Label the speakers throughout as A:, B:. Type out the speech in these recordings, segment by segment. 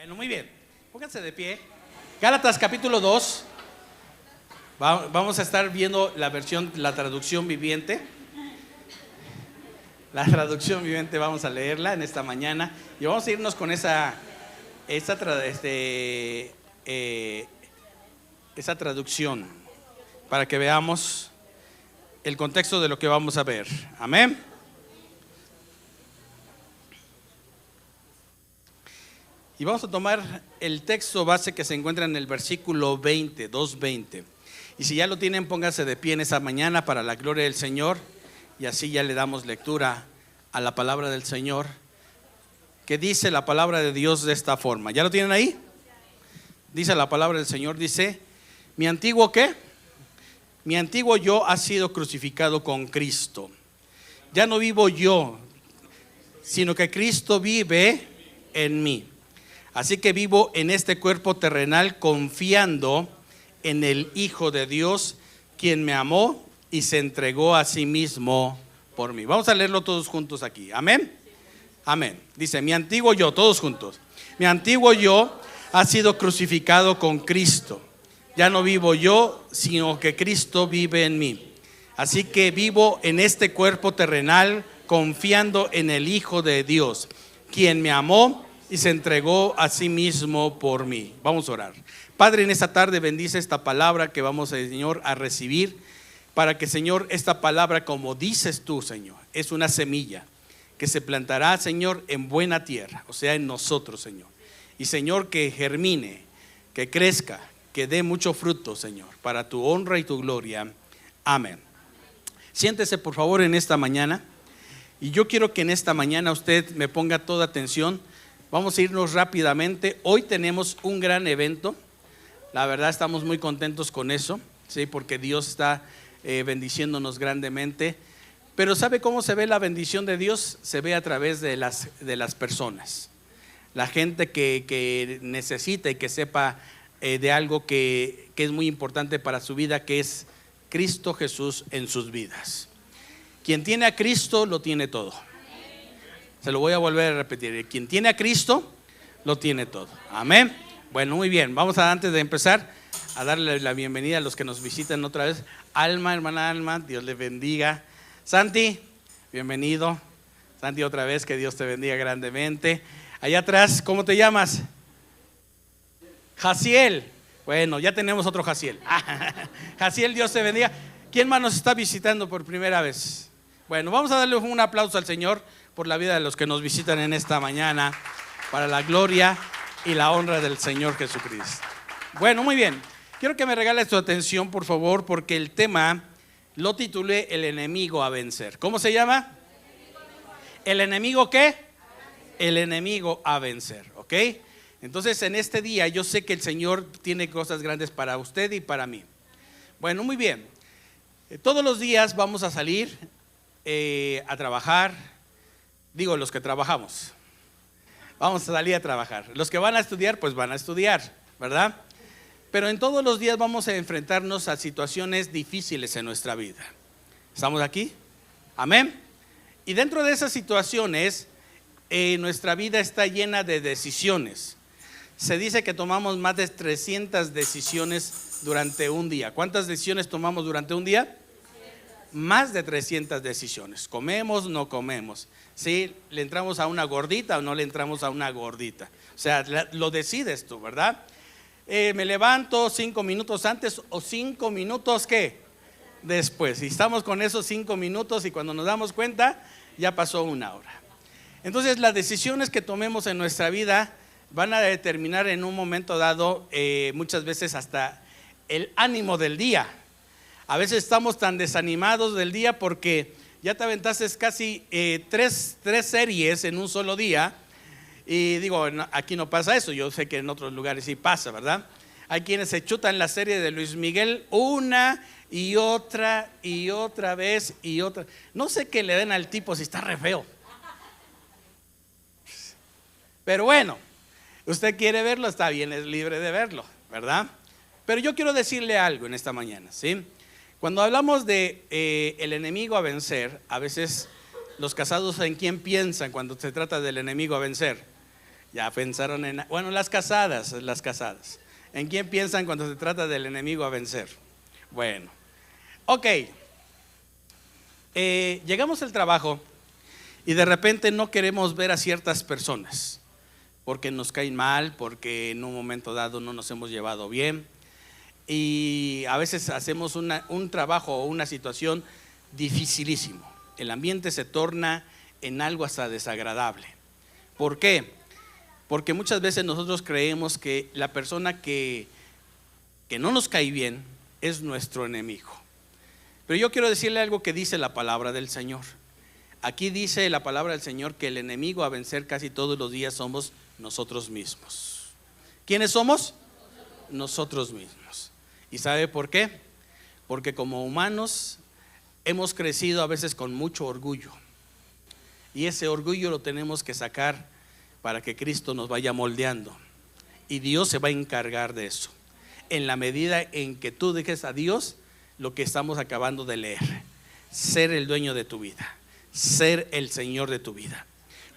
A: Bueno, muy bien. Pónganse de pie. Gálatas capítulo 2. Vamos a estar viendo la traducción viviente. La traducción viviente vamos a leerla en esta mañana. Y vamos a irnos con esa traducción para que veamos el contexto de lo que vamos a ver. Amén. Y vamos a tomar el texto base que se encuentra en el versículo 20, 2:20. Y si ya lo tienen, pónganse de pie en esa mañana para la gloria del Señor. Y así ya le damos lectura a la palabra del Señor, que dice la palabra de Dios de esta forma. ¿Ya lo tienen ahí? Dice la palabra del Señor, dice: ¿mi antiguo qué? Mi antiguo yo ha sido crucificado con Cristo. Ya no vivo yo, sino que Cristo vive en mí. Así que vivo en este cuerpo terrenal confiando en el Hijo de Dios, quien me amó y se entregó a sí mismo por mí. Vamos a leerlo todos juntos aquí. Amén. Amén. Dice: mi antiguo yo, todos juntos. Mi antiguo yo ha sido crucificado con Cristo. Ya no vivo yo, sino que Cristo vive en mí. Así que vivo en este cuerpo terrenal confiando en el Hijo de Dios, quien me amó y se entregó a sí mismo por mí. Vamos a orar. Padre, en esta tarde bendice esta palabra que vamos, Señor, a recibir, para que, Señor, esta palabra, como dices tú, Señor, es una semilla que se plantará, Señor, en buena tierra, o sea, en nosotros, Señor. Y, Señor, que germine, que crezca, que dé mucho fruto, Señor, para tu honra y tu gloria. Amén. Siéntese, por favor, en esta mañana. Y yo quiero que en esta mañana usted me ponga toda atención. Vamos a irnos rápidamente. Hoy tenemos un gran evento. La verdad estamos muy contentos con eso, ¿sí? Porque Dios está bendiciéndonos grandemente. Pero ¿sabe cómo se ve la bendición de Dios? Se ve a través de las personas. La gente que necesita y que sepa de algo que es muy importante para su vida, que es Cristo Jesús en sus vidas. Quien tiene a Cristo lo tiene todo. Se lo voy a volver a repetir: quien tiene a Cristo lo tiene todo. Amén. Bueno, muy bien. Vamos antes de empezar a darle la bienvenida a los que nos visitan otra vez. Alma, hermana Alma, Dios le bendiga. Santi, bienvenido. Santi, otra vez, que Dios te bendiga grandemente. Allá atrás, ¿cómo te llamas? Jaciel. Bueno, ya tenemos otro Jaciel. Jaciel, Dios te bendiga. ¿Quién más nos está visitando por primera vez? Bueno, vamos a darle un aplauso al Señor por la vida de los que nos visitan en esta mañana, para la gloria y la honra del Señor Jesucristo. Bueno, muy bien. Quiero que me regales tu atención, por favor, porque el tema lo titulé El enemigo a vencer. ¿Cómo se llama? ¿El enemigo qué? El enemigo a vencer, ¿ok? Entonces, en este día yo sé que el Señor tiene cosas grandes para usted y para mí. Bueno, muy bien. Todos los días vamos a salir a trabajar. Digo, los que trabajamos, vamos a salir a trabajar. Los que van a estudiar, pues van a estudiar, ¿verdad? Pero en todos los días vamos a enfrentarnos a situaciones difíciles en nuestra vida. ¿Estamos aquí? Amén. Y dentro de esas situaciones, nuestra vida está llena de decisiones. Se dice que tomamos más de 300 decisiones durante un día. ¿Cuántas decisiones tomamos durante un día? Más de 300 decisiones. ¿Comemos? ¿No comemos? ¿Sí? ¿Le entramos a una gordita o no le entramos a una gordita? O sea, lo decides tú, ¿verdad? Me levanto 5 minutos antes o 5 minutos ¿qué? Después. Y estamos con esos 5 minutos y cuando nos damos cuenta ya pasó una hora. Entonces, las decisiones que tomemos en nuestra vida van a determinar en un momento dado muchas veces hasta el ánimo del día. A veces estamos tan desanimados del día porque ya te aventaste casi tres series en un solo día. Y digo, aquí no pasa eso. Yo sé que en otros lugares sí pasa, ¿verdad? Hay quienes se chutan la serie de Luis Miguel una y otra vez y otra. No sé qué le den al tipo si está re feo. Pero bueno, usted quiere verlo, está bien, es libre de verlo, ¿verdad? Pero yo quiero decirle algo en esta mañana, ¿sí? Cuando hablamos de el enemigo a vencer, a veces los casados, ¿en quién piensan cuando se trata del enemigo a vencer? Ya pensaron en, bueno, las casadas. ¿En quién piensan cuando se trata del enemigo a vencer? Bueno, ok. Llegamos al trabajo y de repente no queremos ver a ciertas personas porque nos caen mal, porque en un momento dado no nos hemos llevado bien, y a veces hacemos un trabajo o una situación dificilísimo. El ambiente se torna en algo hasta desagradable. ¿Por qué? Porque muchas veces nosotros creemos que la persona que no nos cae bien es nuestro enemigo. Pero yo quiero decirle algo que dice la palabra del Señor. Aquí dice la palabra del Señor que el enemigo a vencer casi todos los días somos nosotros mismos. ¿Quiénes somos? Nosotros mismos. ¿Y sabe por qué? Porque como humanos hemos crecido a veces con mucho orgullo, y ese orgullo lo tenemos que sacar para que Cristo nos vaya moldeando, y Dios se va a encargar de eso en la medida en que tú dejes a Dios lo que estamos acabando de leer: ser el dueño de tu vida, ser el Señor de tu vida.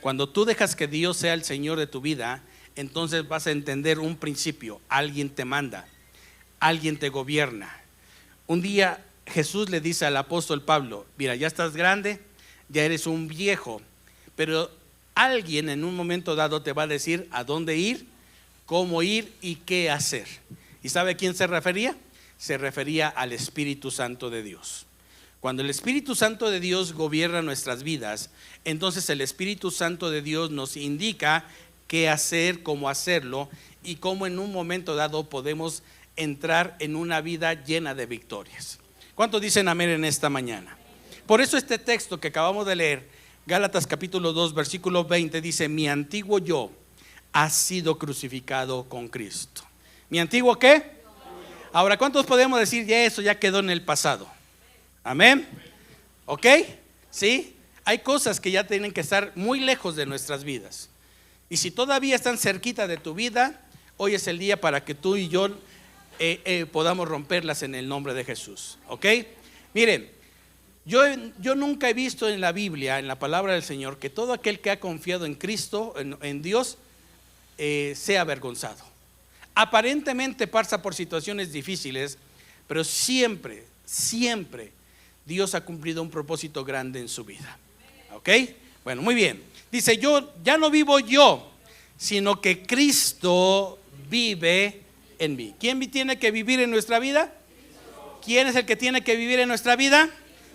A: Cuando tú dejas que Dios sea el Señor de tu vida, entonces vas a entender un principio: alguien te manda, alguien te gobierna. Un día Jesús le dice al apóstol Pablo: mira, ya estás grande, ya eres un viejo, pero alguien en un momento dado te va a decir a dónde ir, cómo ir y qué hacer. ¿Y sabe a quién se refería? Se refería al Espíritu Santo de Dios. Cuando el Espíritu Santo de Dios gobierna nuestras vidas, entonces el Espíritu Santo de Dios nos indica qué hacer, cómo hacerlo, y cómo en un momento dado podemos entrar en una vida llena de victorias. ¿Cuántos dicen amén en esta mañana? Por eso este texto que acabamos de leer, Gálatas capítulo 2 versículo 20, dice: mi antiguo yo ha sido crucificado con Cristo. ¿Mi antiguo qué? Ahora, ¿cuántos podemos decir ya eso ya quedó en el pasado? Amén. ¿Ok? ¿Sí? Hay cosas que ya tienen que estar muy lejos de nuestras vidas, y si todavía están cerquita de tu vida, hoy es el día para que tú y yo podamos romperlas en el nombre de Jesús. ¿Ok? Miren, yo nunca he visto en la Biblia, en la palabra del Señor, que todo aquel que ha confiado en Cristo, en Dios, sea avergonzado. Aparentemente pasa por situaciones difíciles, pero siempre Dios ha cumplido un propósito grande en su vida. ¿Ok? Bueno, muy bien. Dice: yo ya no vivo yo, sino que Cristo vive en mí. ¿Quién tiene que vivir en nuestra vida? ¿Quién es el que tiene que vivir en nuestra vida?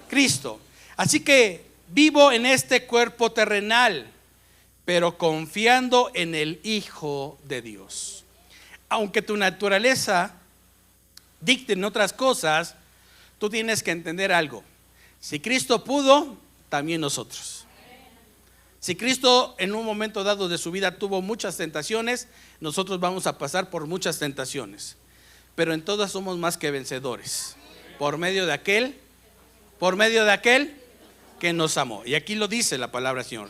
A: Cristo. Así que vivo en este cuerpo terrenal, pero confiando en el Hijo de Dios. Aunque tu naturaleza dicte en otras cosas, tú tienes que entender algo: si Cristo pudo, también nosotros. Si Cristo en un momento dado de su vida tuvo muchas tentaciones, nosotros vamos a pasar por muchas tentaciones, pero en todas somos más que vencedores por medio de aquel que nos amó. Y aquí lo dice la palabra del Señor: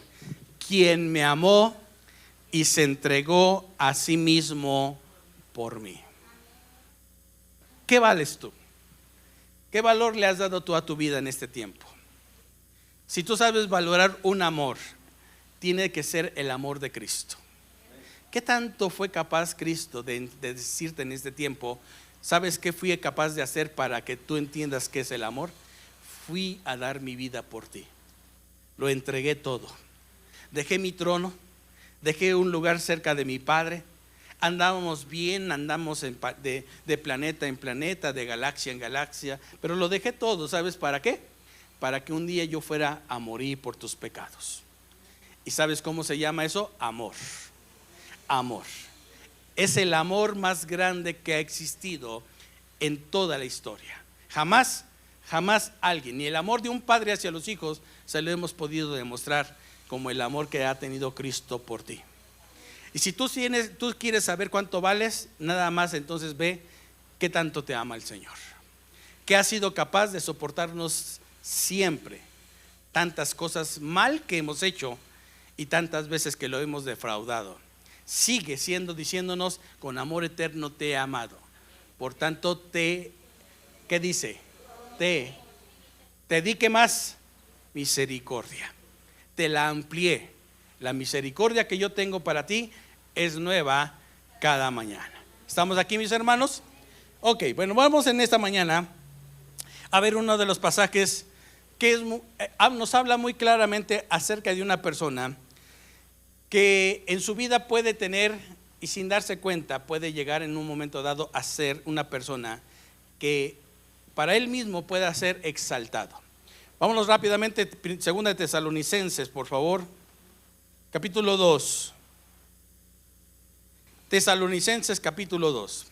A: quien me amó y se entregó a sí mismo por mí. ¿Qué vales tú? ¿Qué valor le has dado tú a tu vida en este tiempo? Si tú sabes valorar un amor, tiene que ser el amor de Cristo. ¿Qué tanto fue capaz Cristo de decirte en este tiempo? ¿Sabes qué fui capaz de hacer para que tú entiendas qué es el amor? Fui a dar mi vida por ti. Lo entregué todo. Dejé mi trono, dejé un lugar cerca de mi Padre. Andábamos bien, andamos de planeta en planeta, de galaxia en galaxia, pero lo dejé todo. ¿Sabes para qué? Para que un día yo fuera a morir por tus pecados. ¿Y sabes cómo se llama eso? Amor. Amor. Es el amor más grande que ha existido en toda la historia. Jamás alguien, ni el amor de un padre hacia los hijos, se lo hemos podido demostrar como el amor que ha tenido Cristo por ti. Y si tú quieres saber cuánto vales, nada más entonces ve qué tanto te ama el Señor, que ha sido capaz de soportarnos siempre tantas cosas mal que hemos hecho y tantas veces que lo hemos defraudado. Sigue diciéndonos: con amor eterno te he amado. Por tanto ¿qué dice? Te di, ¿qué más? Misericordia. Te la amplié. La misericordia que yo tengo para ti es nueva cada mañana. ¿Estamos aquí, mis hermanos? Ok, bueno, vamos en esta mañana a ver uno de los pasajes que nos habla muy claramente acerca de una persona que en su vida puede tener, y sin darse cuenta, puede llegar en un momento dado a ser una persona que para él mismo pueda ser exaltado. Vámonos rápidamente, segunda de Tesalonicenses, por favor, capítulo 2. Tesalonicenses, capítulo 2.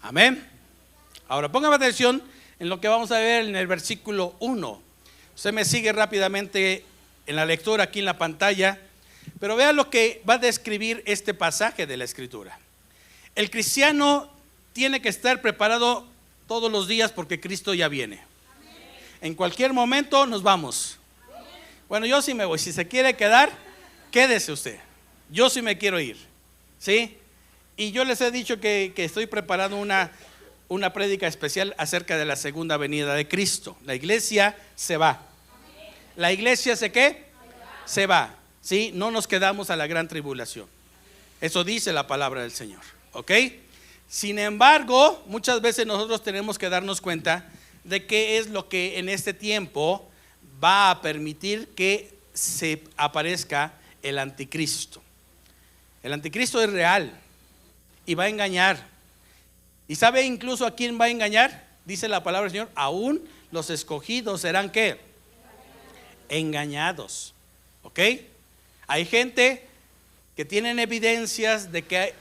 A: Amén. Ahora póngame atención en lo que vamos a ver en el versículo 1. Usted me sigue rápidamente en la lectura aquí en la pantalla, pero vea lo que va a describir este pasaje de la Escritura. El cristiano tiene que estar preparado todos los días porque Cristo ya viene. En cualquier momento nos vamos. Bueno, yo sí me voy. Si se quiere quedar, quédese usted. Yo sí me quiero ir, ¿sí? Y yo les he dicho que estoy preparando una prédica especial acerca de la segunda venida de Cristo. La iglesia se va. La iglesia se va, ¿sí? No nos quedamos a la gran tribulación. Eso dice la palabra del Señor, ¿ok? Sin embargo, muchas veces nosotros tenemos que darnos cuenta de qué es lo que en este tiempo va a permitir que se aparezca el anticristo. El anticristo es real y va a engañar. ¿Y sabe incluso a quién va a engañar? Dice la palabra del Señor, aún los escogidos serán ¿qué? Engañados. ¿Ok? Hay gente que tienen evidencias de que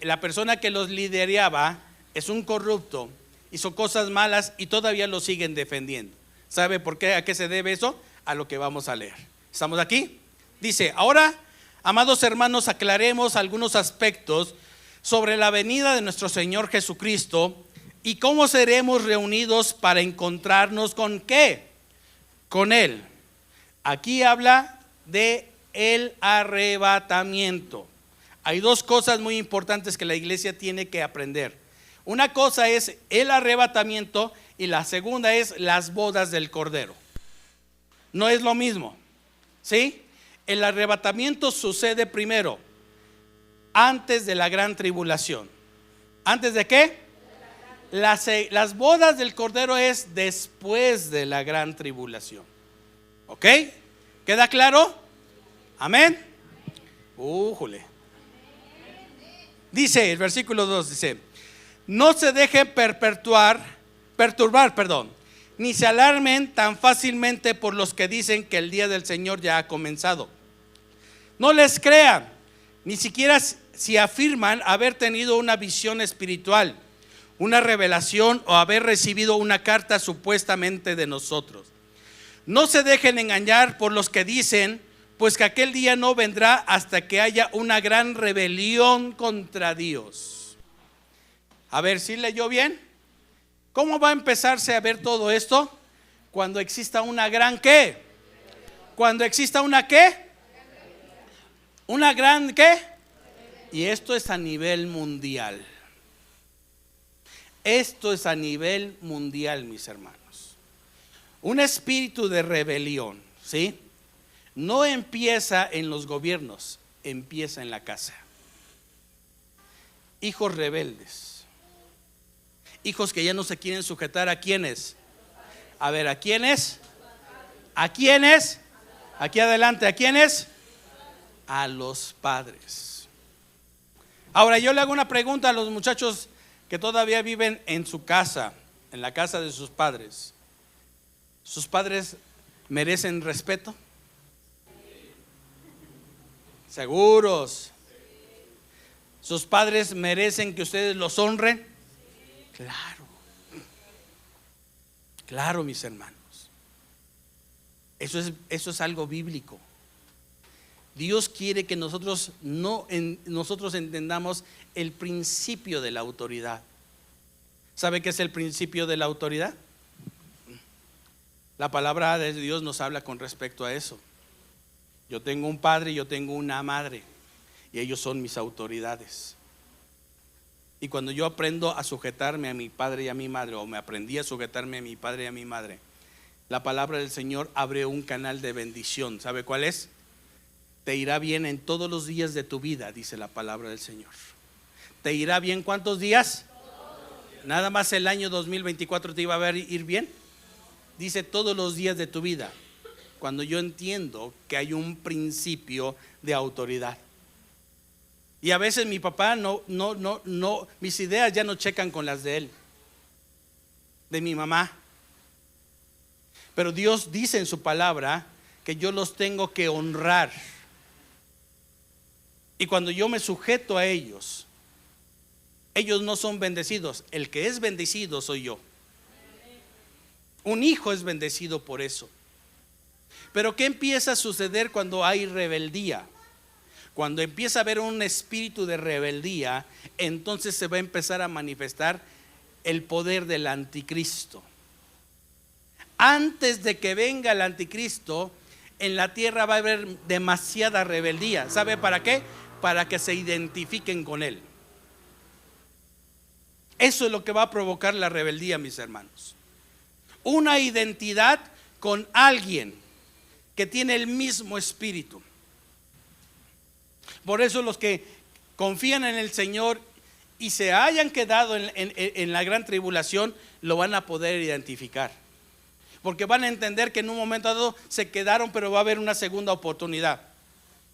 A: la persona que los lideraba es un corrupto, hizo cosas malas y todavía lo siguen defendiendo. ¿Sabe por qué? ¿A qué se debe eso? A lo que vamos a leer. ¿Estamos aquí? Dice, ahora, amados hermanos, aclaremos algunos aspectos sobre la venida de nuestro Señor Jesucristo y cómo seremos reunidos para encontrarnos con ¿qué? Con Él. Aquí habla de el arrebatamiento. Hay dos cosas muy importantes que la iglesia tiene que aprender. Una cosa es el arrebatamiento y la segunda es las bodas del Cordero. No es lo mismo, ¿sí? El arrebatamiento sucede primero, antes de la gran tribulación. ¿Antes de qué? Las bodas del Cordero es después de la gran tribulación. ¿Ok? ¿Queda claro? Amén. Dice el versículo 2, dice, no se dejen perturbar, ni se alarmen tan fácilmente por los que dicen que el día del Señor ya ha comenzado. No les crean, ni siquiera si afirman haber tenido una visión espiritual, una revelación o haber recibido una carta supuestamente de nosotros. No se dejen engañar por los que dicen, pues que aquel día no vendrá hasta que haya una gran rebelión contra Dios. A ver, ¿sí leyó bien? ¿Cómo va a empezarse a ver todo esto? Cuando exista una gran ¿qué? Cuando exista una ¿qué? Una gran ¿qué? Y esto es a nivel mundial. Esto es a nivel mundial, mis hermanos. Un espíritu de rebelión, ¿sí? No empieza en los gobiernos, empieza en la casa. Hijos rebeldes. Hijos que ya no se quieren sujetar a quiénes. A ver, ¿a quiénes? ¿A quiénes? Aquí adelante, ¿a quiénes? A los padres. Ahora yo le hago una pregunta a los muchachos que todavía viven en su casa, en la casa de sus padres. ¿Sus padres merecen respeto? ¿Seguros? ¿Sus padres merecen que ustedes los honren? Claro. Claro, mis hermanos. Eso es algo bíblico. Dios quiere que nosotros entendamos el principio de la autoridad. ¿Sabe qué es el principio de la autoridad? La palabra de Dios nos habla con respecto a eso. Yo tengo un padre y yo tengo una madre y ellos son mis autoridades. Y cuando yo aprendo a sujetarme a mi padre y a mi madre, o me aprendí a sujetarme a mi padre y a mi madre, la palabra del Señor abre un canal de bendición. ¿Sabe cuál es? Te irá bien en todos los días de tu vida, dice la palabra del Señor. ¿Te irá bien cuántos días? Nada más el año 2024 te iba a ir bien. Dice todos los días de tu vida. Cuando yo entiendo que hay un principio de autoridad. Y a veces mi papá no, mis ideas ya no checan con las de él, de mi mamá. Pero Dios dice en su palabra que yo los tengo que honrar. Y cuando yo me sujeto a ellos, ellos no son bendecidos. El que es bendecido soy yo. Un hijo es bendecido por eso. Pero ¿qué empieza a suceder cuando hay rebeldía? Cuando empieza a haber un espíritu de rebeldía, entonces se va a empezar a manifestar el poder del anticristo. Antes de que venga el anticristo, en la tierra va a haber demasiada rebeldía. ¿Sabe para qué? Para que se identifiquen con él. Eso es lo que va a provocar la rebeldía, mis hermanos. Una identidad con alguien que tiene el mismo espíritu. Por eso los que confían en el Señor y se hayan quedado en la gran tribulación, lo van a poder identificar. Porque van a entender que en un momento dado se quedaron, pero va a haber una segunda oportunidad.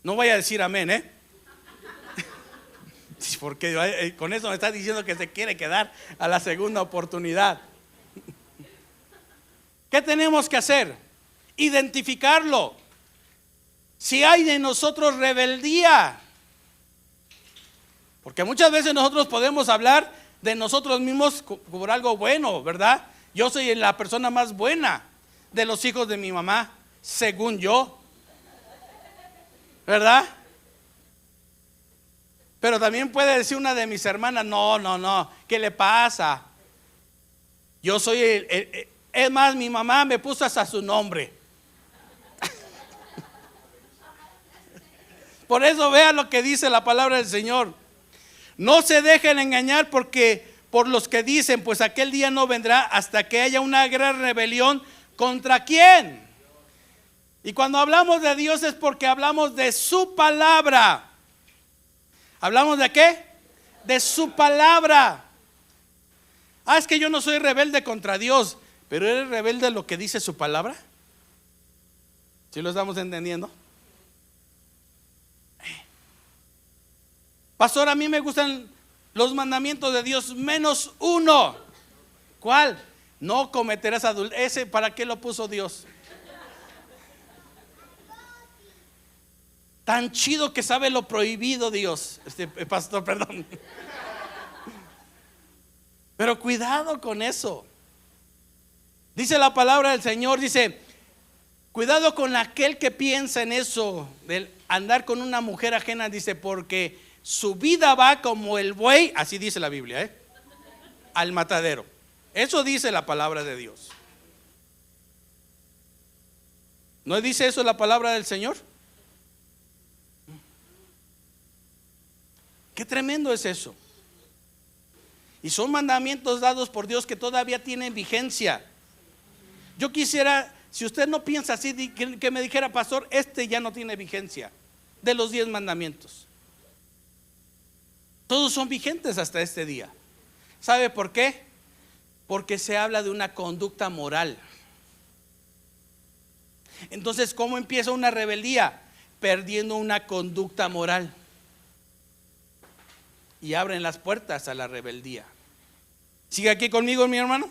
A: No vaya a decir amén, porque con eso me está diciendo que se quiere quedar a la segunda oportunidad. ¿Qué tenemos que hacer? Identificarlo. Si hay de nosotros rebeldía, porque muchas veces nosotros podemos hablar de nosotros mismos por algo bueno, ¿verdad? Yo soy la persona más buena de los hijos de mi mamá, según yo, ¿verdad? Pero también puede decir una de mis hermanas, no, ¿qué le pasa? Yo soy es más, mi mamá me puso hasta su nombre. Por eso vea lo que dice la palabra del Señor. No se dejen engañar por los que dicen, pues aquel día no vendrá hasta que haya una gran rebelión. ¿Contra quién? Y cuando hablamos de Dios es porque hablamos de su palabra. ¿Hablamos de qué? De su palabra. Es que yo no soy rebelde contra Dios, pero ¿eres rebelde a lo que dice su palabra? ¿Sí lo estamos entendiendo? Pastor, a mí me gustan los mandamientos de Dios menos uno. ¿Cuál? No cometerás adulterio. ¿Ese para qué lo puso Dios? Tan chido que sabe lo prohibido Dios. Pastor, perdón. Pero cuidado con eso. Dice la palabra del Señor, dice, cuidado con aquel que piensa en eso, del andar con una mujer ajena, dice, porque su vida va como el buey, así dice la Biblia, al matadero. Eso dice la palabra de Dios. ¿No dice eso la palabra del Señor? Qué tremendo es eso. Y son mandamientos dados por Dios que todavía tienen vigencia. Yo quisiera, si usted no piensa así, que me dijera, pastor, ya no tiene vigencia de los 10 mandamientos. Todos son vigentes hasta este día. ¿Sabe por qué? Porque se habla de una conducta moral. Entonces, ¿cómo empieza una rebeldía? Perdiendo una conducta moral. Y abren las puertas a la rebeldía. ¿Sigue aquí conmigo, mi hermano?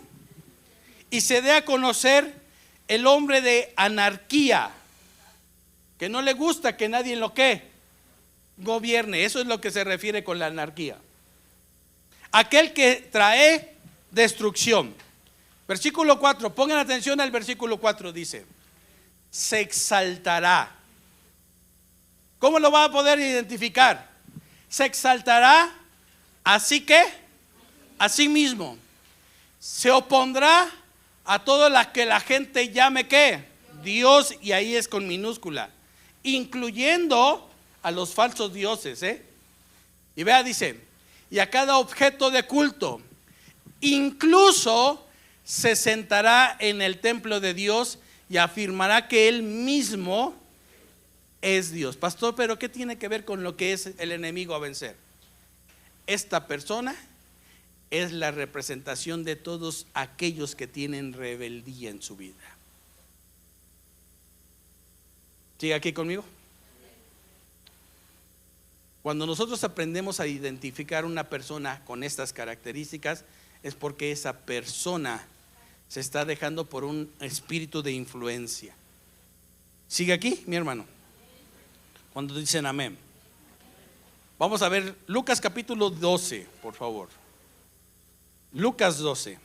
A: Y se dé a conocer el hombre de anarquía, que no le gusta que nadie lo gobierne. Eso es lo que se refiere con la anarquía. Aquel que trae destrucción. Versículo 4, pongan atención al versículo 4, dice, se exaltará. ¿Cómo lo va a poder identificar? Se exaltará, así que, a sí mismo. Se opondrá a todo lo que la gente llame Dios, y ahí es con minúscula, incluyendo a los falsos dioses. Y vea, dice, y a cada objeto de culto. Incluso se sentará en el templo de Dios y afirmará que Él mismo es Dios. Pastor, ¿pero qué tiene que ver con lo que es el enemigo a vencer? Esta persona es la representación de todos aquellos que tienen rebeldía en su vida. ¿Sigue aquí conmigo? Cuando nosotros aprendemos a identificar una persona con estas características, es porque esa persona se está dejando por un espíritu de influencia. ¿Sigue aquí, mi hermano? Cuando dicen amén. Vamos a ver Lucas capítulo 12, por favor. Lucas 12.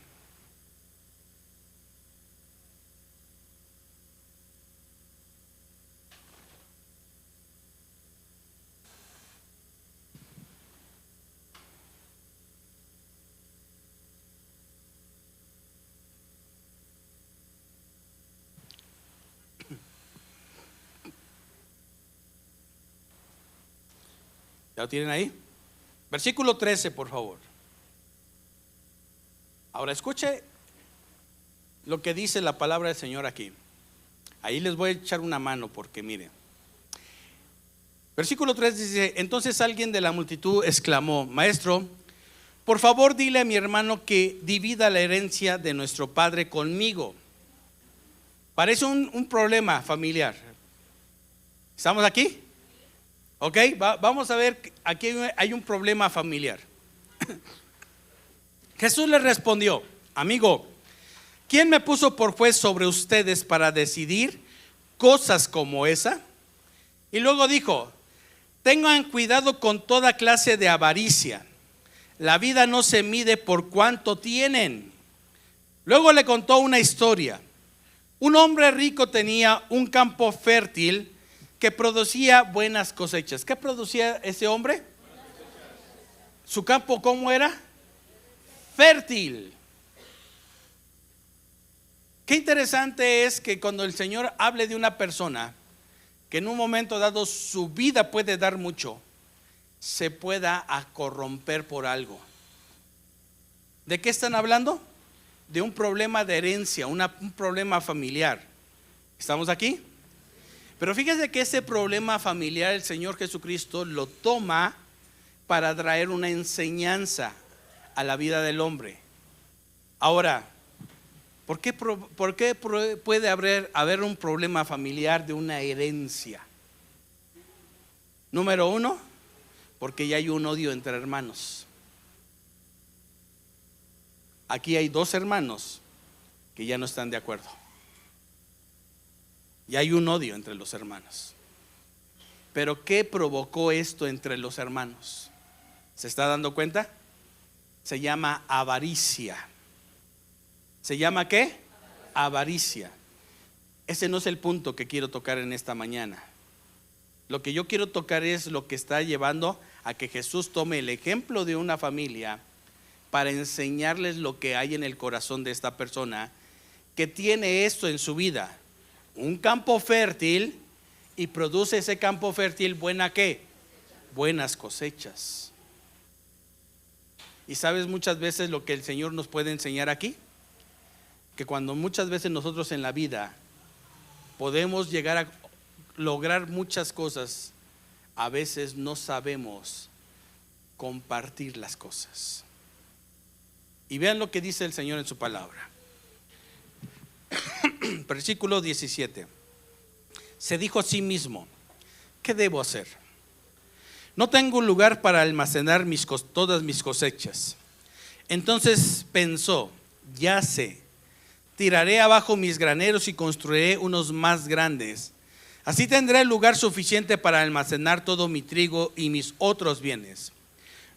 A: ¿Ya lo tienen ahí? Versículo 13, por favor. Ahora escuche lo que dice la palabra del Señor aquí. Ahí les voy a echar una mano porque miren. Versículo 3 dice: entonces alguien de la multitud exclamó: Maestro, por favor dile a mi hermano que divida la herencia de nuestro padre conmigo. Parece un problema familiar. ¿Estamos aquí? Ok, vamos a ver, aquí hay un problema familiar. Jesús le respondió: amigo, ¿quién me puso por juez sobre ustedes para decidir cosas como esa? Y luego dijo: tengan cuidado con toda clase de avaricia. La vida no se mide por cuánto tienen. Luego le contó una historia. Un hombre rico tenía un campo fértil que producía buenas cosechas. ¿Qué producía ese hombre? Su campo, ¿cómo era? Fértil. Qué interesante es que cuando el Señor hable de una persona que en un momento dado su vida puede dar mucho, se pueda corromper por algo. ¿De qué están hablando? De un problema de herencia, un problema familiar. ¿Estamos aquí? Pero fíjese que ese problema familiar el Señor Jesucristo lo toma para traer una enseñanza a la vida del hombre. Ahora, ¿por qué puede haber un problema familiar de una herencia? Número uno, porque ya hay un odio entre hermanos. Aquí hay dos hermanos que ya no están de acuerdo. Y hay un odio entre los hermanos. Pero ¿qué provocó esto entre los hermanos? ¿Se está dando cuenta? Se llama avaricia. ¿Se llama qué? Avaricia. Ese no es el punto que quiero tocar en esta mañana. Lo que yo quiero tocar es lo que está llevando a que Jesús tome el ejemplo de una familia para enseñarles lo que hay en el corazón de esta persona que tiene esto en su vida. Un campo fértil, y produce ese campo fértil buena ¿qué? Buenas cosechas. Y sabes muchas veces lo que el Señor nos puede enseñar aquí, que cuando muchas veces nosotros en la vida podemos llegar a lograr muchas cosas, a veces no sabemos compartir las cosas. Y vean lo que dice el Señor en su palabra. Versículo 17. Se dijo a sí mismo: ¿qué debo hacer? No tengo lugar para almacenar todas mis cosechas. Entonces pensó: ya sé, tiraré abajo mis graneros y construiré unos más grandes. Así tendré lugar suficiente para almacenar todo mi trigo y mis otros bienes.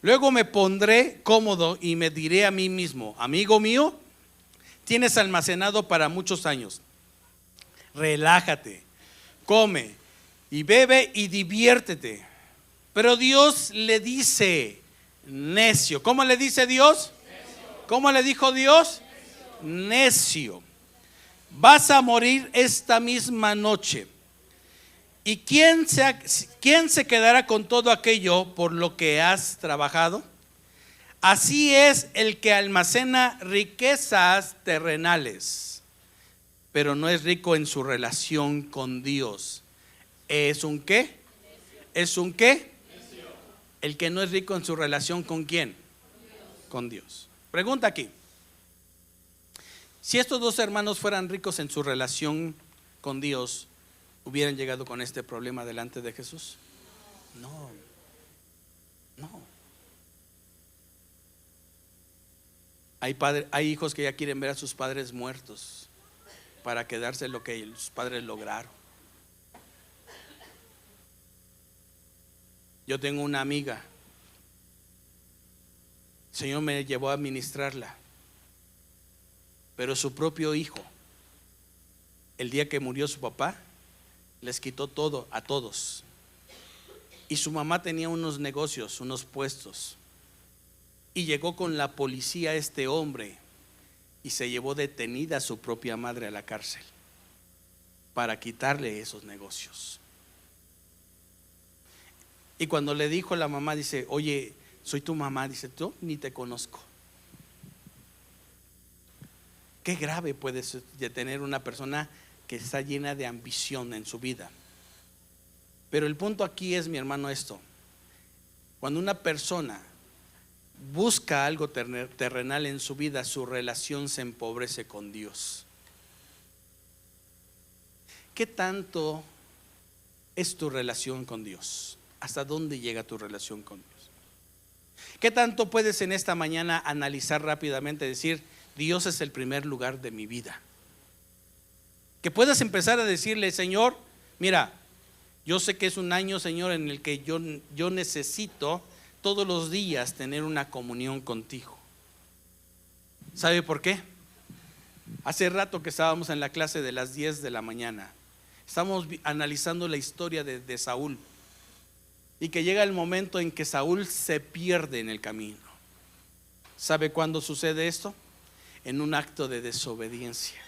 A: Luego me pondré cómodo y me diré a mí mismo: amigo mío, tienes almacenado para muchos años. Relájate, come y bebe y diviértete. Pero Dios le dice: necio. ¿Cómo le dice Dios? Necio. ¿Cómo le dijo Dios? Necio. Vas a morir esta misma noche. ¿Y quién se quedará con todo aquello por lo que has trabajado? Así es el que almacena riquezas terrenales, pero no es rico en su relación con Dios. ¿Es un qué? ¿Es un qué? El que no es rico en su relación ¿con quién? Con Dios. Pregunta aquí. Si estos dos hermanos fueran ricos en su relación con Dios, ¿hubieran llegado con este problema delante de Jesús? No, no. Hay hijos que ya quieren ver a sus padres muertos para quedarse lo que sus padres lograron. Yo tengo una amiga, el Señor me llevó a ministrarla, pero su propio hijo, el día que murió su papá, les quitó todo a todos. Y su mamá tenía unos negocios, unos puestos. Y llegó con la policía este hombre y se llevó detenida a su propia madre a la cárcel para quitarle esos negocios. Y cuando le dijo la mamá, dice: oye, soy tu mamá. Dice: yo ni te conozco. Qué grave puede tener una persona que está llena de ambición en su vida. Pero el punto aquí es, mi hermano, esto: cuando una persona busca algo terrenal en su vida, su relación se empobrece con Dios. ¿Qué tanto es tu relación con Dios? ¿Hasta dónde llega tu relación con Dios? ¿Qué tanto puedes en esta mañana analizar rápidamente, decir: Dios es el primer lugar de mi vida? Que puedas empezar a decirle: Señor, mira, yo sé que es un año, Señor, en el que yo necesito todos los días tener una comunión contigo. ¿Sabe por qué? Hace rato que estábamos en la clase de las 10 de la mañana, estamos analizando la historia de Saúl, y que llega el momento en que Saúl se pierde en el camino. ¿Sabe cuándo sucede esto? En un acto de desobediencia.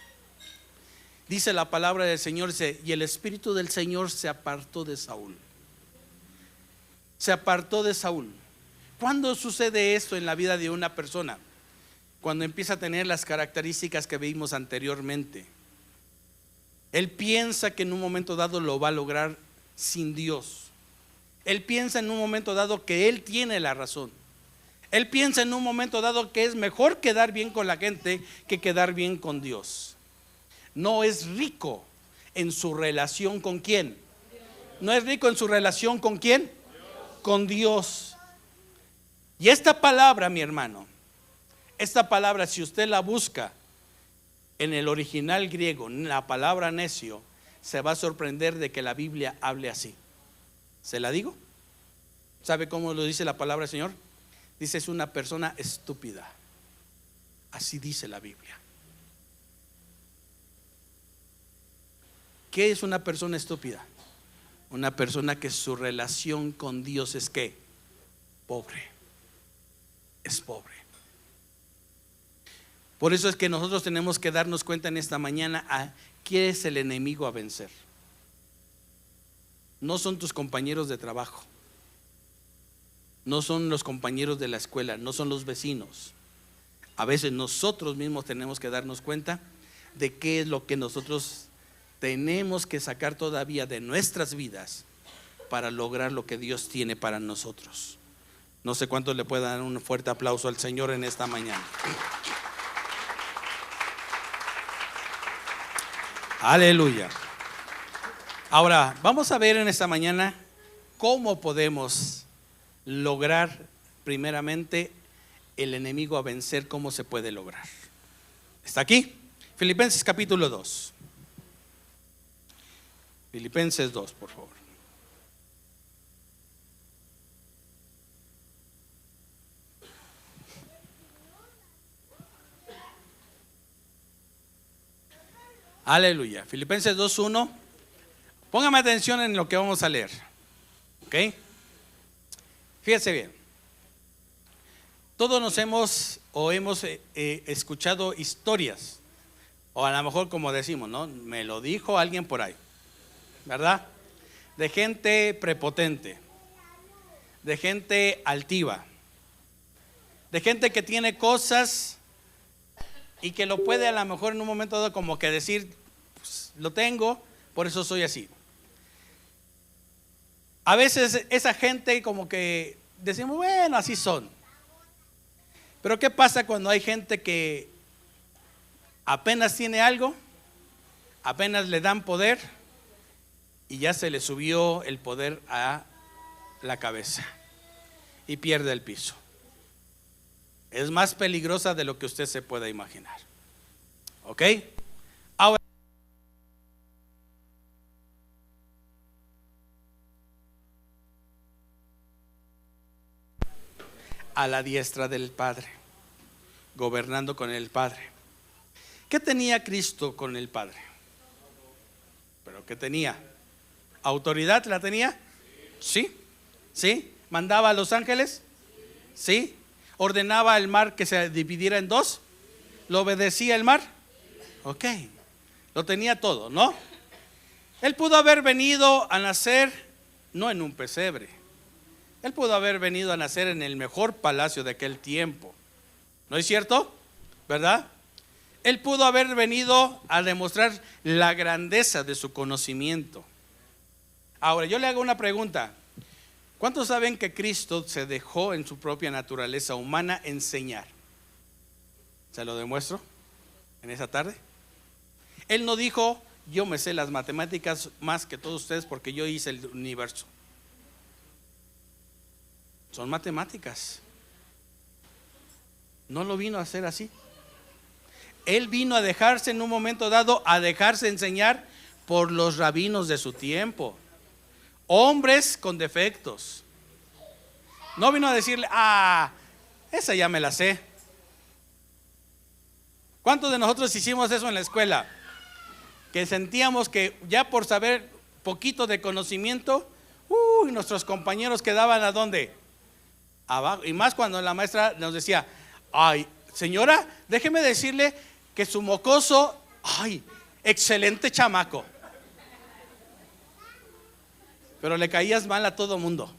A: Dice la palabra del Señor, y el Espíritu del Señor se apartó de Saúl. Se apartó de Saúl. ¿Cuándo sucede esto en la vida de una persona? Cuando empieza a tener las características que vimos anteriormente. Él piensa que en un momento dado lo va a lograr sin Dios. Él piensa en un momento dado que él tiene la razón. Él piensa en un momento dado que es mejor quedar bien con la gente que quedar bien con Dios. No es rico en su relación con quién. No es rico en su relación con quién. Con Dios. Y esta palabra, mi hermano, esta palabra, si usted la busca en el original griego, en la palabra necio, se va a sorprender de que la Biblia hable así. ¿Se la digo? ¿Sabe cómo lo dice la palabra del Señor? Dice: es una persona estúpida. Así dice la Biblia. ¿Qué es una persona estúpida? Una persona que su relación con Dios es ¿qué? Pobre. Es pobre. Por eso es que nosotros tenemos que darnos cuenta en esta mañana a quién es el enemigo a vencer. No son tus compañeros de trabajo, no son los compañeros de la escuela, no son los vecinos. A veces nosotros mismos tenemos que darnos cuenta de qué es lo que nosotros tenemos que sacar todavía de nuestras vidas para lograr lo que Dios tiene para nosotros. No sé cuántos le puedan dar un fuerte aplauso al Señor en esta mañana. Aleluya. Ahora vamos a ver en esta mañana cómo podemos lograr primeramente el enemigo a vencer. ¿Cómo se puede lograr? ¿Está aquí? Filipenses capítulo 2. Filipenses 2, por favor. Aleluya. Filipenses 2:1. Póngame atención en lo que vamos a leer. ¿Ok? Fíjese bien. Todos nos hemos escuchado historias, o a lo mejor como decimos, ¿no? Me lo dijo alguien por ahí, ¿verdad? De gente prepotente, de gente altiva, de gente que tiene cosas y que lo puede a lo mejor en un momento dado como que decir, pues, lo tengo, por eso soy así. A veces esa gente como que decimos, bueno, así son. Pero ¿qué pasa cuando hay gente que apenas tiene algo, apenas le dan poder y ya se le subió el poder a la cabeza y pierde el piso? Es más peligrosa de lo que usted se pueda imaginar. ¿Ok? Ahora, a la diestra del Padre, gobernando con el Padre. ¿Qué tenía Cristo con el Padre? ¿Pero qué tenía? ¿Autoridad la tenía? Sí. ¿Sí? ¿Mandaba a los ángeles? Sí. ¿Ordenaba al mar que se dividiera en dos? ¿Lo obedecía el mar? Ok. Lo tenía todo, ¿no? Él pudo haber venido a nacer no en un pesebre. Él pudo haber venido a nacer en el mejor palacio de aquel tiempo. ¿No es cierto? ¿Verdad? Él pudo haber venido a demostrar la grandeza de su conocimiento. Ahora, yo le hago una pregunta. ¿Cuántos saben que Cristo se dejó en su propia naturaleza humana enseñar? ¿Se lo demuestro en esa tarde? Él no dijo, yo me sé las matemáticas más que todos ustedes porque yo hice el universo. Son matemáticas. No lo vino a hacer así. Él vino a dejarse en un momento dado, a dejarse enseñar por los rabinos de su tiempo, hombres con defectos. No vino a decirle, esa ya me la sé. ¿Cuántos de nosotros hicimos eso en la escuela? Que sentíamos que ya por saber poquito de conocimiento, nuestros compañeros quedaban ¿a dónde? Abajo. Y más cuando la maestra nos decía, ay, señora, déjeme decirle que su mocoso, ay, excelente chamaco. Pero le caías mal a todo mundo.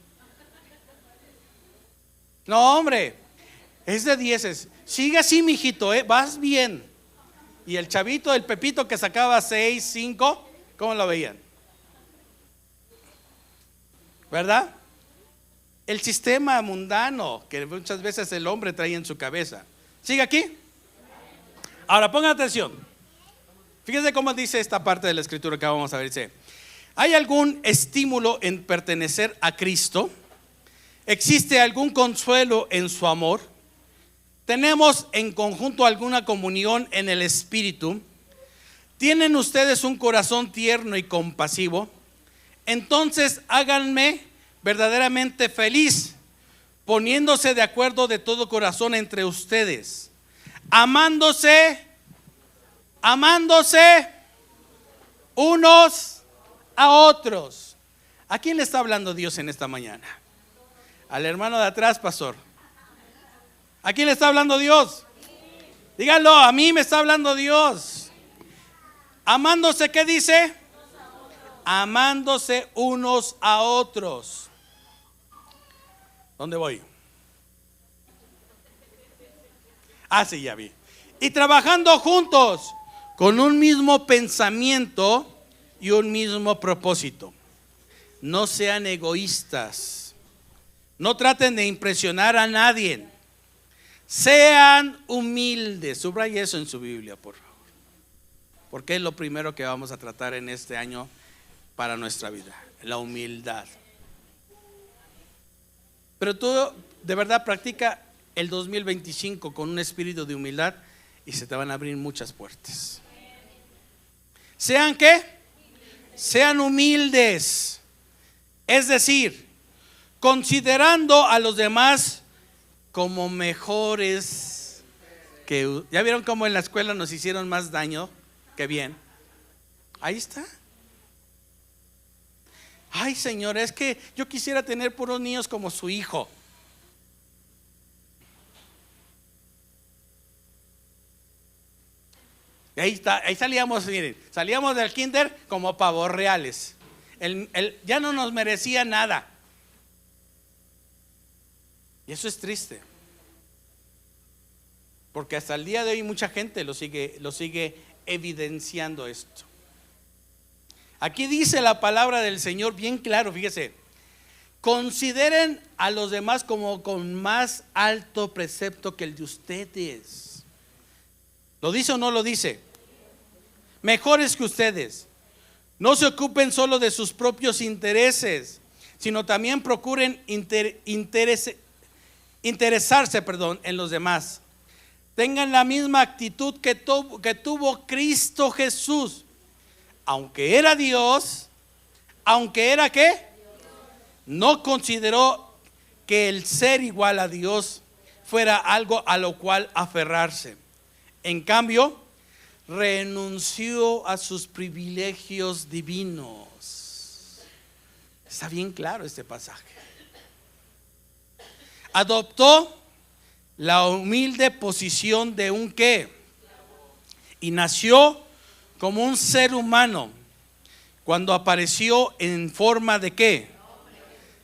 A: No, hombre, es de 10. Sigue así, mijito, vas bien. Y el chavito, el Pepito que sacaba 6, 5, ¿cómo lo veían? ¿Verdad? El sistema mundano que muchas veces el hombre trae en su cabeza. ¿Sigue aquí? Ahora pongan atención. Fíjense cómo dice esta parte de la escritura que vamos a ver. Dice, ¿hay algún estímulo en pertenecer a Cristo? ¿Existe algún consuelo en su amor? ¿Tenemos en conjunto alguna comunión en el Espíritu? ¿Tienen ustedes un corazón tierno y compasivo? Entonces háganme verdaderamente feliz, poniéndose de acuerdo de todo corazón entre ustedes, amándose unos a otros. ¿A quién le está hablando Dios en esta mañana? Al hermano de atrás, pastor. ¿A quién le está hablando Dios? Díganlo, a mí me está hablando Dios. Amándose, ¿qué dice? Amándose unos a otros. ¿Dónde voy? Sí, ya vi. Y trabajando juntos con un mismo pensamiento y un mismo propósito. No sean egoístas. No traten de impresionar a nadie. Sean humildes. Subraya eso en su Biblia, por favor. Porque es lo primero que vamos a tratar en este año para nuestra vida, la humildad. Pero tú de verdad practica el 2025 con un espíritu de humildad y se te van a abrir muchas puertas. ¿Sean qué? Sean humildes. Es decir, considerando a los demás como mejores que... ¿Ya vieron cómo en la escuela nos hicieron más daño que bien? Ahí está. Ay, Señor, es que yo quisiera tener puros niños como su hijo. Y ahí salíamos, miren, salíamos del kinder como pavos reales. Ya no nos merecía nada. Y eso es triste. Porque hasta el día de hoy mucha gente lo sigue evidenciando esto. Aquí dice la palabra del Señor bien claro, fíjese: consideren a los demás como con más alto precepto que el de ustedes. ¿Lo dice o no lo dice? Mejores que ustedes. No se ocupen solo de sus propios intereses, sino también procuren interesarse en los demás. Tengan la misma actitud que tuvo Cristo Jesús. Aunque era Dios, aunque era ¿qué? No consideró que el ser igual a Dios fuera algo a lo cual aferrarse. En cambio, renunció a sus privilegios divinos. Está bien claro este pasaje. Adoptó la humilde posición de un ¿qué? Y nació como un ser humano. Cuando apareció en forma de ¿qué?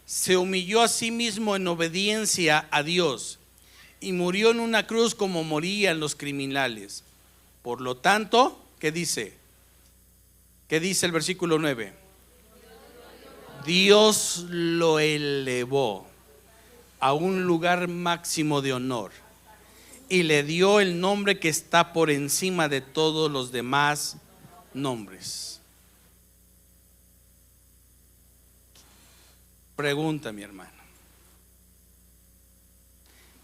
A: Se humilló a sí mismo en obediencia a Dios y murió en una cruz como morían los criminales. Por lo tanto, ¿qué dice? ¿Qué dice el versículo 9? Dios lo elevó a un lugar máximo de honor y le dio el nombre que está por encima de todos los demás nombres. Pregunta, mi hermano: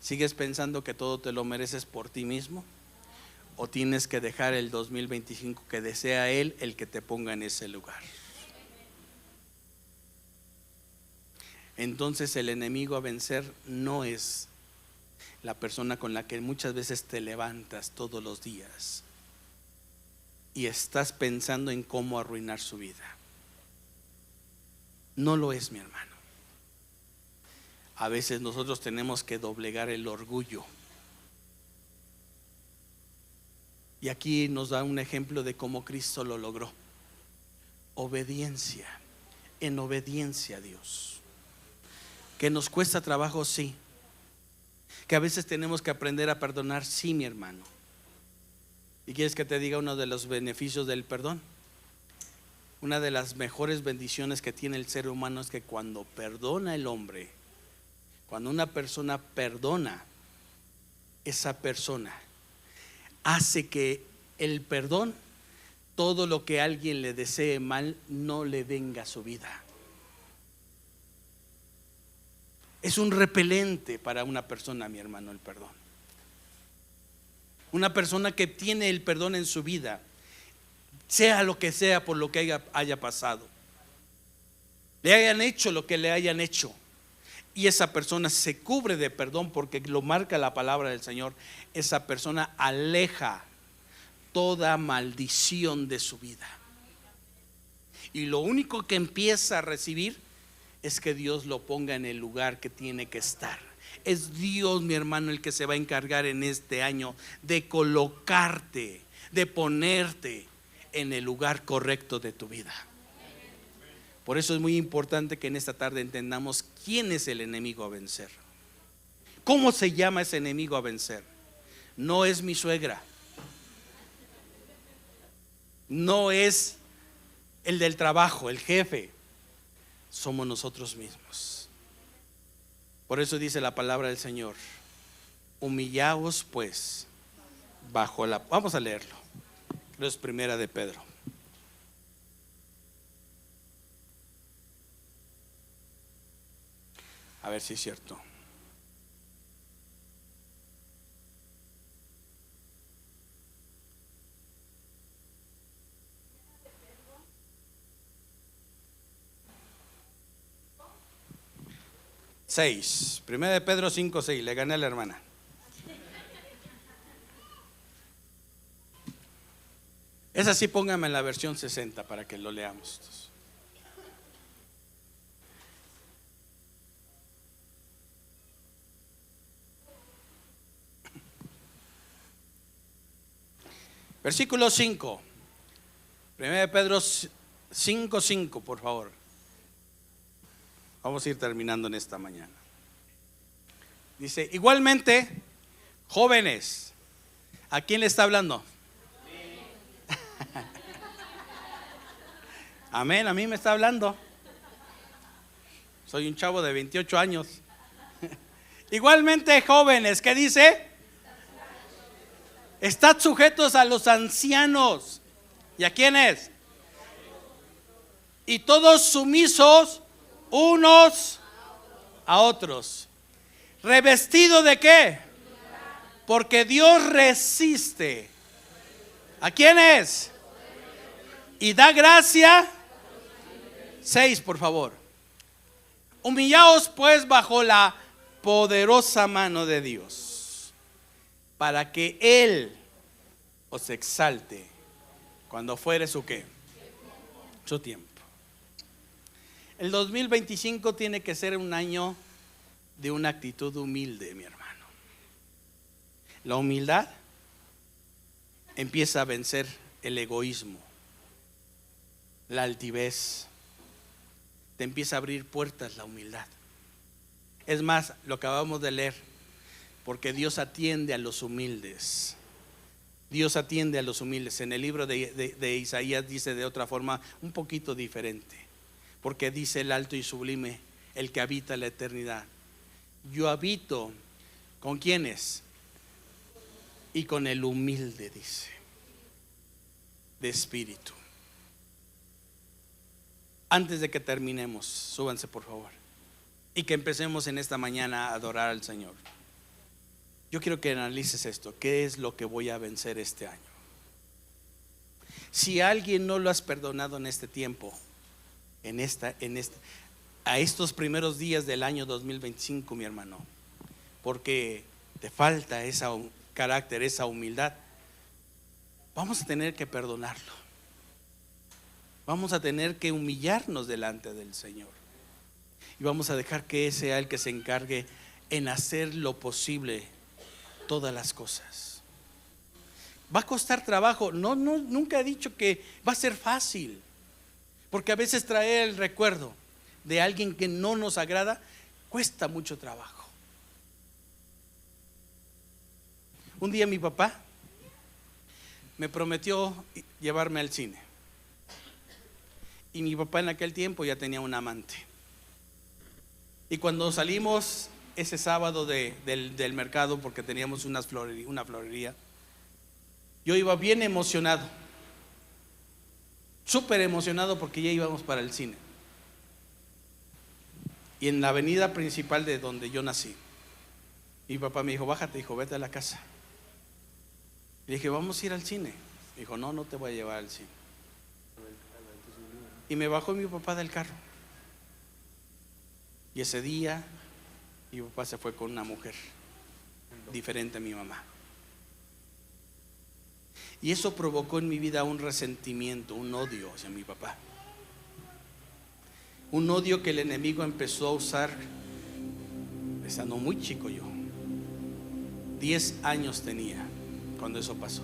A: ¿sigues pensando que todo te lo mereces por ti mismo? ¿O tienes que dejar el 2025 que sea Él el que te ponga en ese lugar? Entonces el enemigo a vencer no es la persona con la que muchas veces te levantas todos los días y estás pensando en cómo arruinar su vida. No lo es, mi hermano. A veces nosotros tenemos que doblegar el orgullo. Y aquí nos da un ejemplo de cómo Cristo lo logró. Obediencia, en obediencia a Dios. Que nos cuesta trabajo, sí. Que a veces tenemos que aprender a perdonar, sí, mi hermano. ¿Y quieres que te diga uno de los beneficios del perdón? Una de las mejores bendiciones que tiene el ser humano es que cuando perdona el hombre, cuando una persona perdona, esa persona hace que el perdón, todo lo que alguien le desee mal, no le venga a su vida. Es un repelente para una persona, mi hermano, el perdón. Una persona que tiene el perdón en su vida, sea lo que sea por lo que haya pasado, le hayan hecho lo que le hayan hecho, y esa persona se cubre de perdón porque lo marca la palabra del Señor, esa persona aleja toda maldición de su vida. Y lo único que empieza a recibir es que Dios lo ponga en el lugar que tiene que estar. Es Dios, mi hermano, el que se va a encargar en este año de colocarte, de ponerte en el lugar correcto de tu vida. Por eso es muy importante que en esta tarde entendamos quién es el enemigo a vencer. ¿Cómo se llama ese enemigo a vencer? No es mi suegra, no es el del trabajo, el jefe. Somos nosotros mismos. Por eso dice la palabra del Señor: humillaos pues bajo la... Vamos a leerlo. Creo es primera de Pedro. A ver si es cierto. Primera de Pedro 5:6. Le gané a la hermana. Esa sí, póngame en la versión 60 para que lo leamos. Versículo 5. Primera de Pedro 5:5, por favor. Vamos a ir terminando en esta mañana. Dice: igualmente, jóvenes, ¿A quién le está hablando? Amén, a mí me está hablando. Soy un chavo de 28 años. Igualmente, jóvenes, ¿qué dice? Estad sujetos a los ancianos. ¿Y a quiénes? Y todos sumisos unos a otros. ¿Revestido de qué? Porque Dios resiste. ¿A quiénes? Y da gracia. 6, por favor. Humillaos pues bajo la poderosa mano de Dios, para que Él os exalte cuando fuere su qué, su tiempo. El 2025 tiene que ser un año de una actitud humilde, mi hermano. La humildad empieza a vencer el egoísmo, la altivez. Te empieza a abrir puertas la humildad. Es más, lo acabamos de leer, porque Dios atiende a los humildes. Dios atiende a los humildes. En el libro de Isaías dice de otra forma un poquito diferente, porque dice el alto y sublime, el que habita la eternidad. Yo habito, ¿con quiénes? Y con el humilde, dice, de espíritu. Antes de que terminemos, súbanse por favor, y que empecemos en esta mañana a adorar al Señor. Yo quiero que analices esto. ¿Qué es lo que voy a vencer este año? Si a alguien no lo has perdonado en este tiempo, a estos primeros días del año 2025, mi hermano, porque te falta ese carácter, esa humildad, vamos a tener que perdonarlo. Vamos a tener que humillarnos delante del Señor. Y vamos a dejar que Él sea el que se encargue en hacer lo posible, todas las cosas. Va a costar trabajo. Nunca he dicho que va a ser fácil, porque a veces traer el recuerdo de alguien que no nos agrada cuesta mucho trabajo. Un día mi papá me prometió llevarme al cine, y mi papá en aquel tiempo ya tenía un amante. Y cuando salimos ese sábado del mercado, porque teníamos una florería, yo iba bien emocionado, súper emocionado, porque ya íbamos para el cine. Y en la avenida principal de donde yo nací, mi papá me dijo: bájate, hijo, vete a la casa. Le dije: vamos a ir al cine. Me dijo: no te voy a llevar al cine. Y me bajó mi papá del carro. Y ese día mi papá se fue con una mujer diferente a mi mamá. Y eso provocó en mi vida un resentimiento, un odio hacia mi papá. Un odio que el enemigo empezó a usar estando muy chico yo. 10 años tenía cuando eso pasó.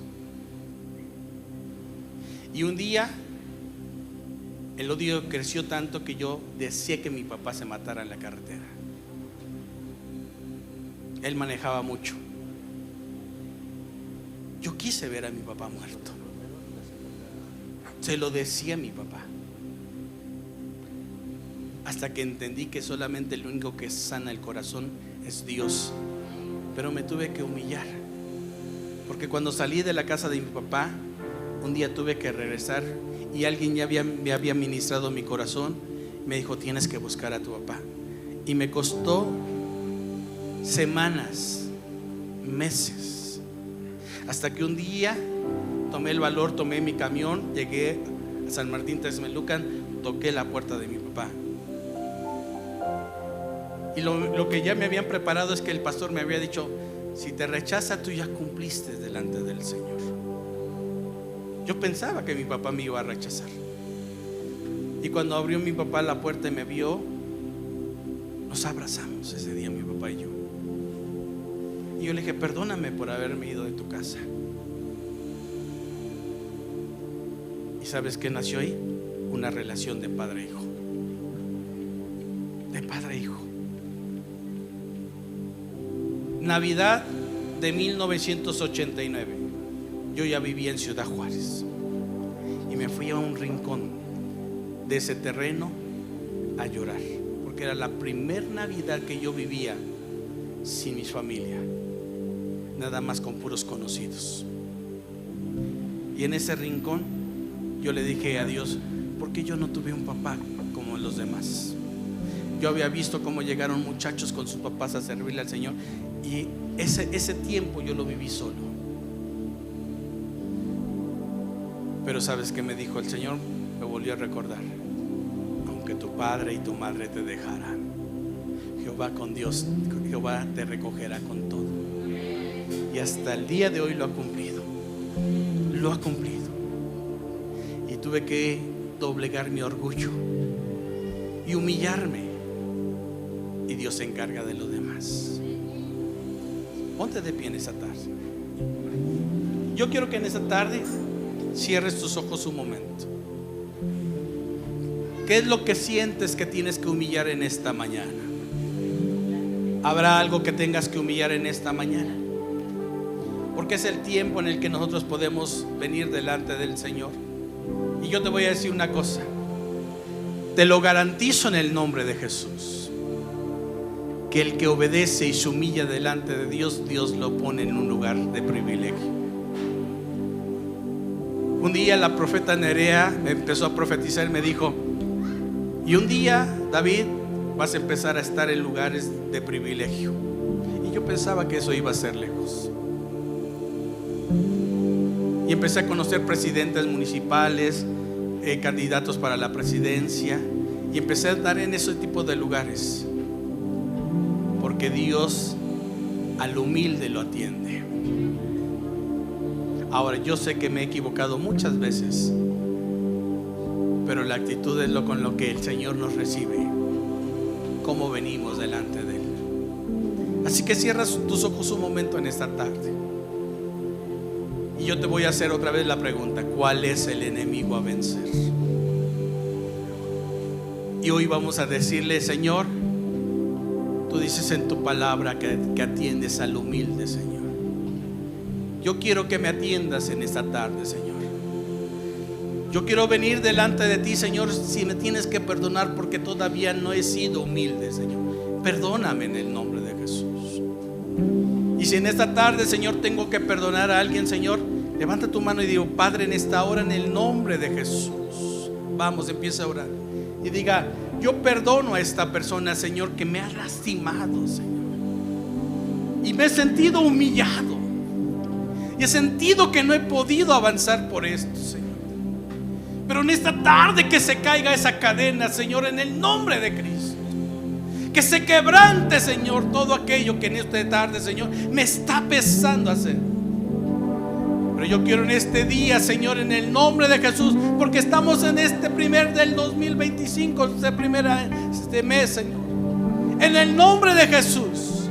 A: Y un día el odio creció tanto que yo deseé que mi papá se matara en la carretera. Él manejaba mucho. Yo quise ver a mi papá muerto. Se lo decía a mi papá, hasta que entendí que solamente el único que sana el corazón es Dios. Pero me tuve que humillar, porque cuando salí de la casa de mi papá, un día tuve que regresar, y alguien ya me había ministrado mi corazón. Me dijo: tienes que buscar a tu papá. Y me costó semanas, meses, hasta que un día tomé el valor, tomé mi camión, llegué a San Martín Texmelucan, toqué la puerta de mi papá. Y lo que ya me habían preparado es que el pastor me había dicho: si te rechaza, tú ya cumpliste delante del Señor. Yo pensaba que mi papá me iba a rechazar. Y cuando abrió mi papá la puerta y me vio, nos abrazamos ese día, mi papá y yo. Y yo le dije: perdóname por haberme ido de tu casa. ¿Y sabes qué nació ahí? Una relación de padre e hijo. De padre e hijo. Navidad de 1989. yo ya vivía en Ciudad Juárez y me fui a un rincón de ese terreno a llorar, porque era la primer Navidad que yo vivía sin mi familia, nada más con puros conocidos. Y en ese rincón yo le dije a Dios: ¿por qué yo no tuve un papá como los demás? Yo había visto cómo llegaron muchachos con sus papás a servirle al Señor, y ese tiempo yo lo viví solo. Pero ¿sabes qué me dijo el Señor? Me volvió a recordar: aunque tu padre y tu madre te dejarán, Jehová con Dios, Jehová te recogerá con todo. Y hasta el día de hoy lo ha cumplido. Lo ha cumplido. Y tuve que doblegar mi orgullo y humillarme, y Dios se encarga de lo demás. Ponte de pie en esa tarde. Yo quiero que en esa tarde cierres tus ojos un momento. ¿Qué es lo que sientes que tienes que humillar en esta mañana? ¿Habrá algo que tengas que humillar en esta mañana? Porque es el tiempo en el que nosotros podemos venir delante del Señor. Y yo te voy a decir una cosa, te lo garantizo en el nombre de Jesús, que el que obedece y se humilla delante de Dios, Dios lo pone en un lugar de privilegio. Un día la profeta Nerea me empezó a profetizar y me dijo: y un día, David, vas a empezar a estar en lugares de privilegio. Y yo pensaba que eso iba a ser lejos. Y empecé a conocer presidentes municipales, candidatos para la presidencia, y empecé a estar en ese tipo de lugares, porque Dios al humilde lo atiende. Ahora, yo sé que me he equivocado muchas veces, pero la actitud es con lo que el Señor nos recibe, cómo venimos delante de Él. Así que cierras tus ojos un momento en esta tarde, y yo te voy a hacer otra vez la pregunta: ¿cuál es el enemigo a vencer? Y hoy vamos a decirle: Señor, tú dices en tu palabra que atiendes al humilde, Señor. Yo quiero que me atiendas en esta tarde, Señor. Yo quiero venir delante de ti, Señor. Si me tienes que perdonar porque todavía no he sido humilde, Señor, perdóname en el nombre de Jesús. Y si en esta tarde, Señor, tengo que perdonar a alguien, Señor, levanta tu mano y digo: Padre, en esta hora, en el nombre de Jesús, vamos, empieza a orar y diga: yo perdono a esta persona, Señor, que me ha lastimado, Señor, y me he sentido humillado, y he sentido que no he podido avanzar por esto, Señor. Pero en esta tarde que se caiga esa cadena, Señor, en el nombre de Cristo. Que se quebrante, Señor, todo aquello que en esta tarde, Señor, me está pesando hacer. Pero yo quiero en este día, Señor, en el nombre de Jesús, porque estamos en este primer del 2025, este mes, Señor, en el nombre de Jesús,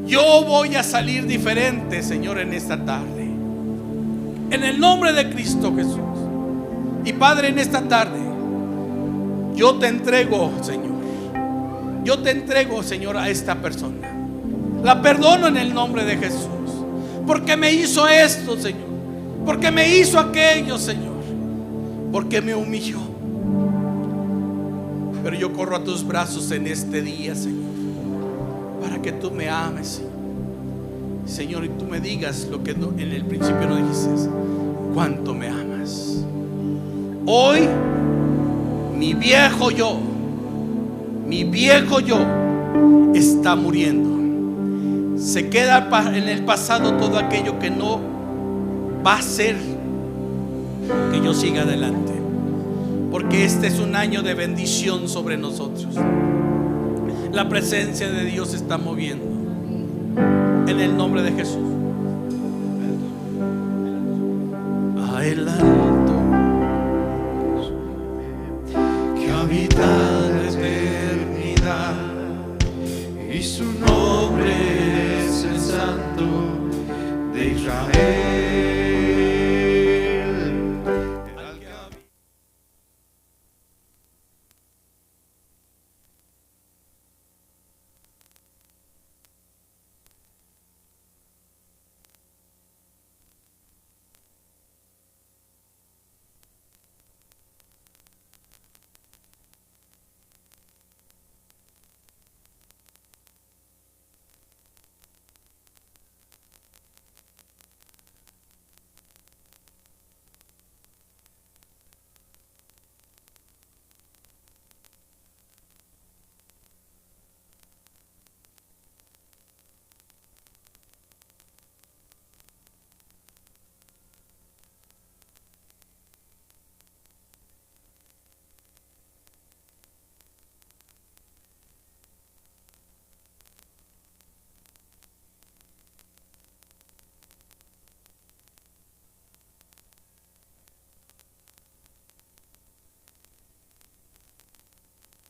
A: yo voy a salir diferente, Señor, en esta tarde, en el nombre de Cristo Jesús. Y Padre, en esta tarde yo te entrego, Señor, yo te entrego, Señor, a esta persona. La perdono en el nombre de Jesús, porque me hizo esto, Señor, porque me hizo aquello, Señor, porque me humilló. Pero yo corro a tus brazos en este día, Señor, para que tú me ames, Señor, y tú me digas lo que en el principio no dijiste: cuánto me amas. Hoy mi viejo yo está muriendo. Se queda en el pasado todo aquello que no va a hacer que yo siga adelante, porque este es un año de bendición sobre nosotros. La presencia de Dios se está moviendo en el nombre de Jesús. A el alto que habita la eternidad, y su nombre es el Santo.